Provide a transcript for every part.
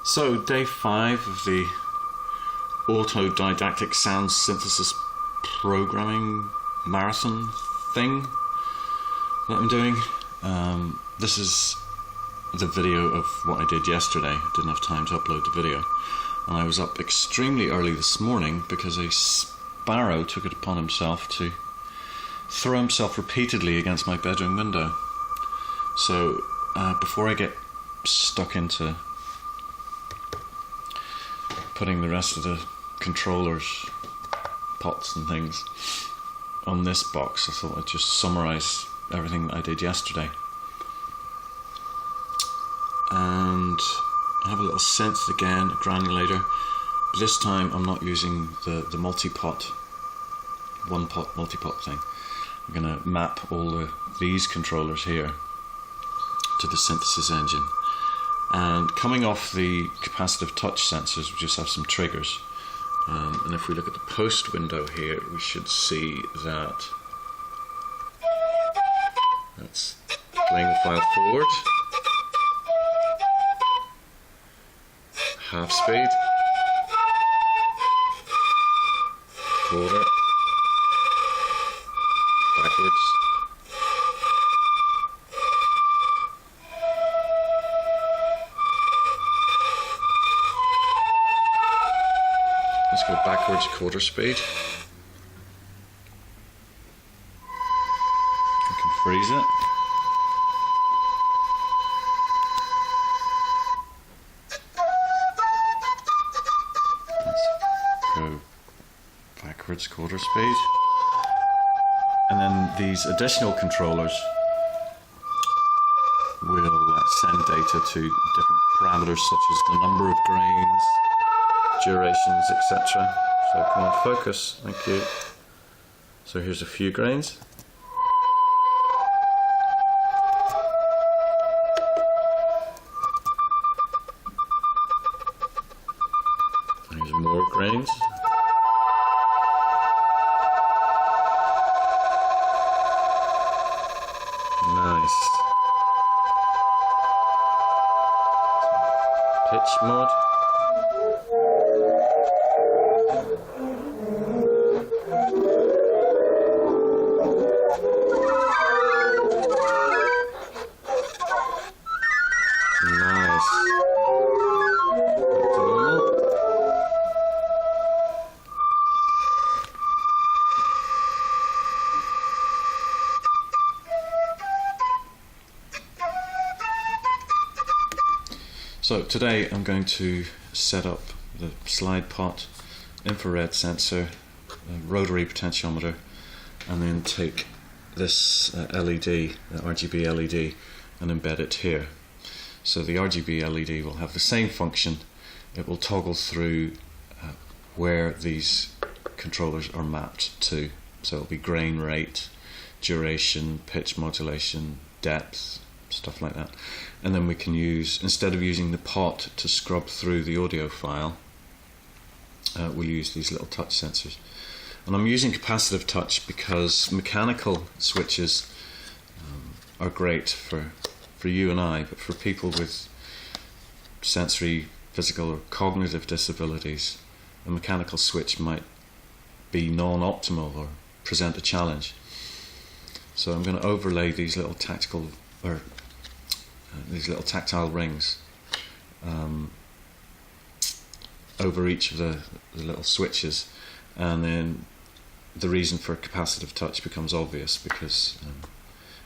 So, day 5 of the autodidactic sound synthesis programming marathon thing that I'm doing. This is the video of what I did yesterday. I didn't have time to upload the video. And I was up extremely early this morning because a sparrow took it upon himself to throw himself repeatedly against my bedroom window. So, before I get stuck into putting the rest of the controllers, pots and things on this box, I thought I'd just summarise everything that I did yesterday. And I have a little synth again, a granulator. But this time I'm not using the multi-pot, one-pot multi-pot thing. I'm going to map all these controllers here to the synthesis engine. And coming off the capacitive touch sensors, we just have some triggers. And if we look at the post window here, we should see that that's playing the file forward, half speed, quarter, backwards, let's go backwards quarter speed. We can freeze it. Let's go backwards quarter speed. And then these additional controllers will send data to different parameters such as the number of grains, durations, etc. So come on, focus, thank you. So here's a few grains. And here's more grains. Nice. Pitch mode. Nice. So today I'm going to set up the slide pot, infrared sensor, rotary potentiometer, and then take this LED, the RGB LED, and embed it here. So the RGB LED will have the same function. It will toggle through where these controllers are mapped to. So it'll be grain rate, duration, pitch modulation, depth, stuff like that. And then we can use, instead of using the pot to scrub through the audio file, we'll use these little touch sensors. And I'm using capacitive touch because mechanical switches are great for you and I, but for people with sensory, physical or cognitive disabilities, a mechanical switch might be non-optimal or present a challenge. So I'm going to overlay these little tactile rings over each of the little switches, and then the reason for capacitive touch becomes obvious because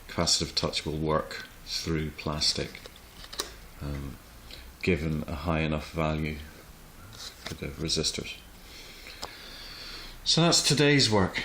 capacitive touch will work through plastic given a high enough value for the resistors. So that's today's work.